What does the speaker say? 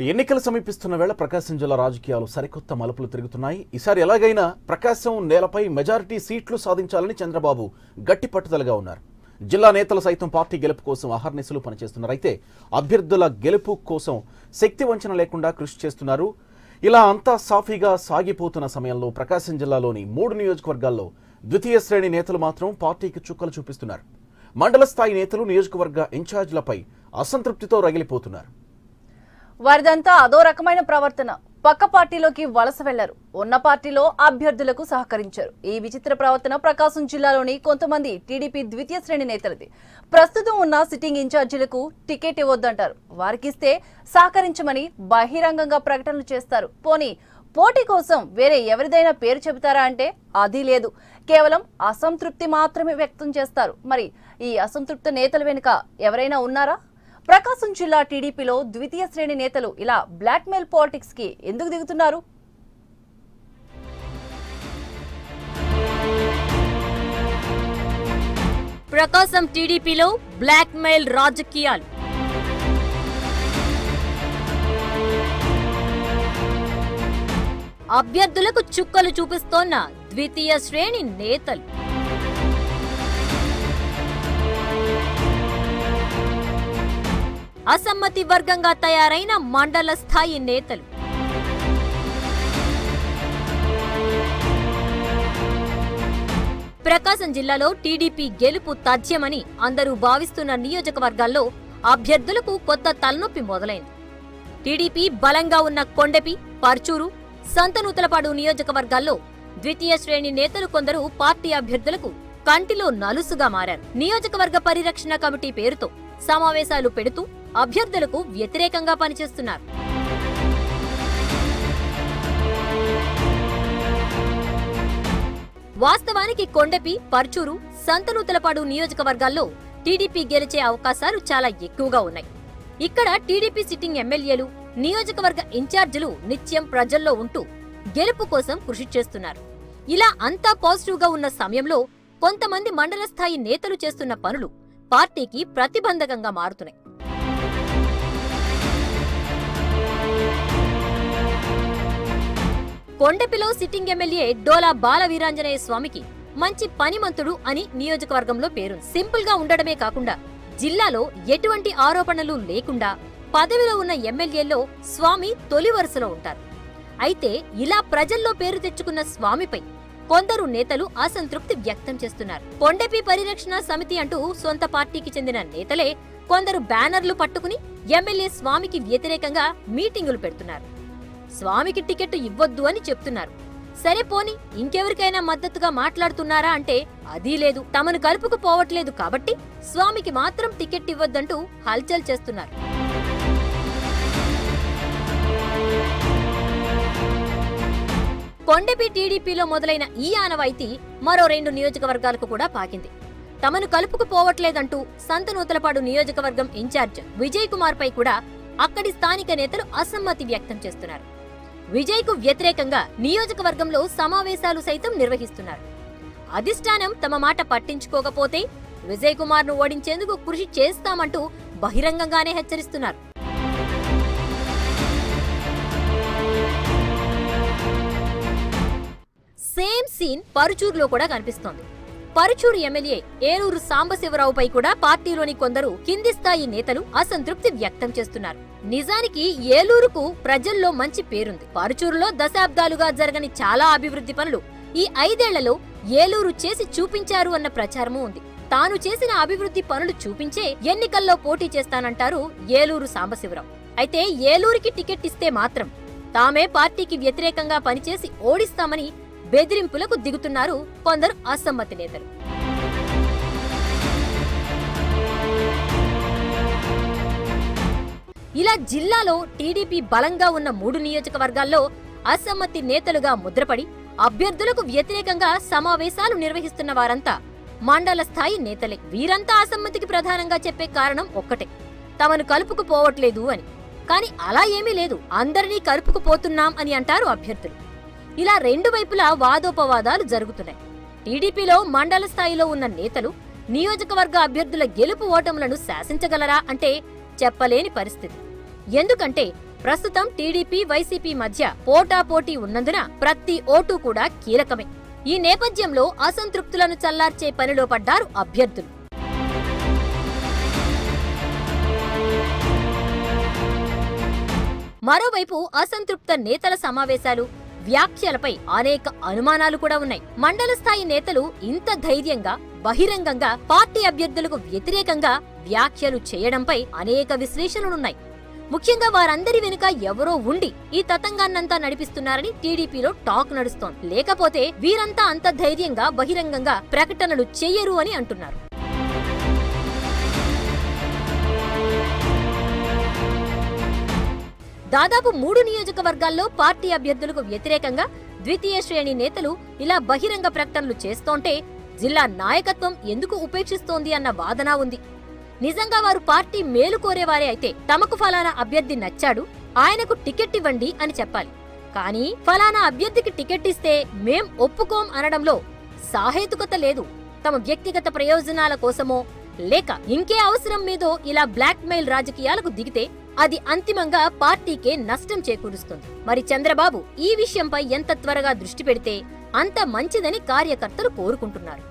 ఎన్నికలు సమీపిస్తున్న వేళ ప్రకాశం జిల్లా రాజకీయాలు సరికొత్త మలుపులు తిరుగుతున్నాయి. ఈసారి ఎలాగైనా ప్రకాశం నేలపై మెజారిటీ సీట్లు సాధించాలని చంద్రబాబు గట్టి పట్టుదలగా ఉన్నారు. జిల్లా నేతలు సైతం పార్టీ గెలుపు కోసం అహర్నిశలు పనిచేస్తున్నారు. అయితే అభ్యర్థుల గెలుపు కోసం శక్తి వంచన లేకుండా కృషి చేస్తున్నారు. ఇలా అంతా సాఫీగా సాగిపోతున్న సమయంలో ప్రకాశం జిల్లాలోని 3 నియోజకవర్గాల్లో ద్వితీయ శ్రేణి నేతలు మాత్రం పార్టీకి చుక్కలు చూపిస్తున్నారు. మండల స్థాయి నేతలు నియోజకవర్గ ఇన్ఛార్జీలపై అసంతృప్తితో రగిలిపోతున్నారు. వారిదంతా అదో రకమైన ప్రవర్తన. పక్క పార్టీలోకి వలస వెళ్లారు. ఉన్న పార్టీలో అభ్యర్థులకు సహకరించారు. ఈ విచిత్ర ప్రవర్తన ప్రకాశం జిల్లాలోని కొంతమంది టీడీపీ ద్వితీయ శ్రేణి నేతలది. ప్రస్తుతం ఉన్న సిట్టింగ్ ఇన్ఛార్జీలకు టికెట్ ఇవ్వొద్దంటారు. వారికిస్తే సహకరించమని బహిరంగంగా ప్రకటనలు చేస్తారు. పోనీ పోటీ కోసం వేరే ఎవరిదైనా పేరు చెబుతారా అంటే అది లేదు. కేవలం అసంతృప్తి మాత్రమే వ్యక్తం చేస్తారు. మరి ఈ అసంతృప్త నేతల వెనుక ఎవరైనా ఉన్నారా? ప్రకాశం జిల్లా టీడీపీలో ద్వితీయ శ్రేణి నేతలు ఇలా బ్లాక్మెయిల్ పాలిటిక్స్ కి ఎందుకు దిగుతున్నారు? ప్రకాశం టీడీపీలో బ్లాక్మెయిల్ రాజకీయాలు. అభ్యర్థులకు చుక్కలు చూపిస్తోన్న ద్వితీయ శ్రేణి నేతలు. అసమ్మతి వర్గంగా తయారైన మండల స్థాయి నేతలు. ప్రకాశం జిల్లాలో టీడీపీ గెలుపు తథ్యమని అందరూ భావిస్తున్న నియోజకవర్గాల్లో అభ్యర్థులకు కొత్త తలనొప్పి మొదలైంది. టీడీపీ బలంగా ఉన్న కొండెపి, పర్చూరు, సంతనూతలపాడు నియోజకవర్గాల్లో ద్వితీయ శ్రేణి నేతలు కొందరు పార్టీ అభ్యర్థులకు కంటిలో నలుసుగా మారారు. నియోజకవర్గ పరిరక్షణ కమిటీ పేరుతో సమావేశాలు పెడుతూ అభ్యర్థులకు వ్యతిరేకంగా పనిచేస్తున్నారు. వాస్తవానికి కొండెపి, పర్చూరు, సంతనూతలపాడు నియోజకవర్గాల్లో టీడీపీ గెలిచే అవకాశాలు చాలా ఎక్కువగా ఉన్నాయి. ఇక్కడ టీడీపీ సిట్టింగ్ ఎమ్మెల్యేలు, నియోజకవర్గ ఇన్ఛార్జీలు నిత్యం ప్రజల్లో ఉంటూ గెలుపు కోసం కృషి చేస్తున్నారు. ఇలా అంతా పాజిటివ్ గా ఉన్న సమయంలో కొంతమంది మండల స్థాయి నేతలు చేస్తున్న పనులు పార్టీకి ప్రతిబంధకంగా మారుతున్నాయి. కొండపిలో సిట్టింగ్ ఎమ్మెల్యే డోలా బాల వీరాంజనేయ స్వామికి మంచి పనిమంతుడు అని నియోజకవర్గంలో పేరు. సింపుల్ గా ఉండడమే కాకుండా జిల్లాలో ఎటువంటి ఆరోపణలు లేకుండా పదవిలో ఉన్న ఎమ్మెల్యేల్లో స్వామి తొలి వరుసలో ఉంటారు. అయితే ఇలా ప్రజల్లో పేరు తెచ్చుకున్న స్వామిపై కొందరు నేతలు అసంతృప్తి వ్యక్తం చేస్తున్నారు. కొండపి పరిరక్షణ సమితి అంటూ సొంత పార్టీకి చెందిన నేతలే కొందరు బ్యానర్లు పట్టుకుని ఎమ్మెల్యే స్వామికి వ్యతిరేకంగా మీటింగులు పెడుతున్నారు. స్వామికి టికెట్ ఇవ్వొద్దు అని చెప్తున్నారు. సరే పోని ఇంకెవరికైనా మద్దతుగా మాట్లాడుతున్నారా అంటే అదీ లేదు. తమను కలుపుకు పోవట్లేదు కాబట్టి స్వామికి మాత్రం టికెట్ ఇవ్వొద్దంటూ హల్చల్ చేస్తున్నారు. కొండపి టీడీపీలో మొదలైన ఈ ఆనవాయితీ మరో 2 నియోజకవర్గాలకు కూడా పాకింది. తమను కలుపుకు పోవట్లేదంటూ సంతనూతలపాడు నియోజకవర్గం ఇన్ఛార్జ్ విజయ్ కుమార్ పై కూడా అక్కడి స్థానిక నేతలు అసమ్మతి వ్యక్తం చేస్తున్నారు. విజయ్ కు వ్యతిరేకంగా నియోజకవర్గంలో సమావేశాలు సైతం నిర్వహిస్తున్నారు. అధిష్టానం తమ మాట పట్టించుకోకపోతే విజయ్ కుమార్ ను ఓడించేందుకు కృషి చేస్తామంటూ బహిరంగంగానే హెచ్చరిస్తున్నారు. సేమ్ సీన్ పరుచూరులో కూడా కనిపిస్తోంది. పరుచూరు ఎమ్మెల్యే ఏలూరు సాంబశివరావుపై కూడా పార్టీలోని కొందరు కింది స్థాయి నేతలు అసంతృప్తి వ్యక్తం చేస్తున్నారు. నిజానికి ఏలూరుకు ప్రజల్లో మంచి పేరుంది. పరుచూరులో దశాబ్దాలుగా జరగని చాలా అభివృద్ధి పనులు ఈ 5 ఏళ్లలో ఏలూరు చేసి చూపించారు అన్న ప్రచారమూ ఉంది. తాను చేసిన అభివృద్ధి పనులు చూపించే ఎన్నికల్లో పోటీ చేస్తానంటారు ఏలూరు సాంబశివరావు. అయితే ఏలూరుకి టికెట్ ఇస్తే మాత్రం తామే పార్టీకి వ్యతిరేకంగా పనిచేసి ఓడిస్తామని బెదిరింపులకు దిగుతున్నారు కొందరు అసమ్మతి నేతలు. ఇలా జిల్లాలో టీడీపీ బలంగా ఉన్న 3 నియోజకవర్గాల్లో అసమ్మతి నేతలుగా ముద్రపడి అభ్యర్థులకు వ్యతిరేకంగా సమావేశాలు నిర్వహిస్తున్న వారంతా మండల స్థాయి నేతలే. వీరంతా అసమ్మతికి ప్రధానంగా చెప్పే కారణం ఒక్కటే, తమను కలుపుకు పోవట్లేదు అని. కానీ అలా ఏమీ లేదు, అందరినీ కలుపుకు పోతున్నాం అని అంటారు అభ్యర్థులు. ఇలా 2 వైపులా వాదోపవాదాలు జరుగుతున్నాయి. టీడీపీలో మండల స్థాయిలో ఉన్న నేతలు నియోజకవర్గ అభ్యర్థుల గెలుపు ఓటములను శాసించగలరా అంటే చెప్పలేని పరిస్థితి. ఎందుకంటే ప్రస్తుతం టీడీపీ వైసీపీ మధ్య పోటాపోటీ ఉన్నందున ప్రతి ఓటు కూడా కీలకమే. ఈ నేపథ్యంలో అసంతృప్తులను చల్లార్చే పనిలో పడ్డారు అభ్యర్థులు. మరోవైపు అసంతృప్త నేతల సమావేశాలు, వ్యాఖ్యలపై అనేక అనుమానాలు కూడా ఉన్నాయి. మండల స్థాయి నేతలు ఇంత ధైర్యంగా బహిరంగంగా పార్టీ అభ్యర్థులకు వ్యతిరేకంగా వ్యాఖ్యలు చేయడంపై అనేక విశ్లేషణలున్నాయి. ముఖ్యంగా వారందరి వెనుక ఎవరో ఉండి ఈ తతంగాన్నంతా నడిపిస్తున్నారని టీడీపీలో టాక్ నడుస్తోంది. లేకపోతే వీరంతా అంత ధైర్యంగా బహిరంగంగా ప్రకటనలు చెయ్యరు అని అంటున్నారు. దాదాపు 3 నియోజకవర్గాల్లో పార్టీ అభ్యర్థులకు వ్యతిరేకంగా ద్వితీయ శ్రేణి నేతలు ఇలా బహిరంగ ప్రకటనలు చేస్తోంటే జిల్లా నాయకత్వం ఎందుకు ఉపేక్షిస్తోంది అన్న వాదన ఉంది. నిజంగా వారు పార్టీ మేలు కోరేవారే అయితే తమకు ఫలానా అభ్యర్థి నచ్చాడు, ఆయనకు టికెట్ ఇవ్వండి అని చెప్పాలి. కానీ ఫలానా అభ్యర్థికి టికెట్ ఇస్తే మేం ఒప్పుకోం అనడంలో సాహేతుకత లేదు. తమ వ్యక్తిగత ప్రయోజనాల కోసమో లేక ఇంకే అవసరం మీదో ఇలా బ్లాక్ మెయిల్ రాజకీయాలకు దిగితే అది అంతిమంగా పార్టీకే నష్టం చేకూరుస్తుంది. మరి చంద్రబాబు ఈ విషయంపై ఎంత త్వరగా దృష్టి పెడితే అంత మంచిదని కార్యకర్తలు కోరుకుంటున్నారు.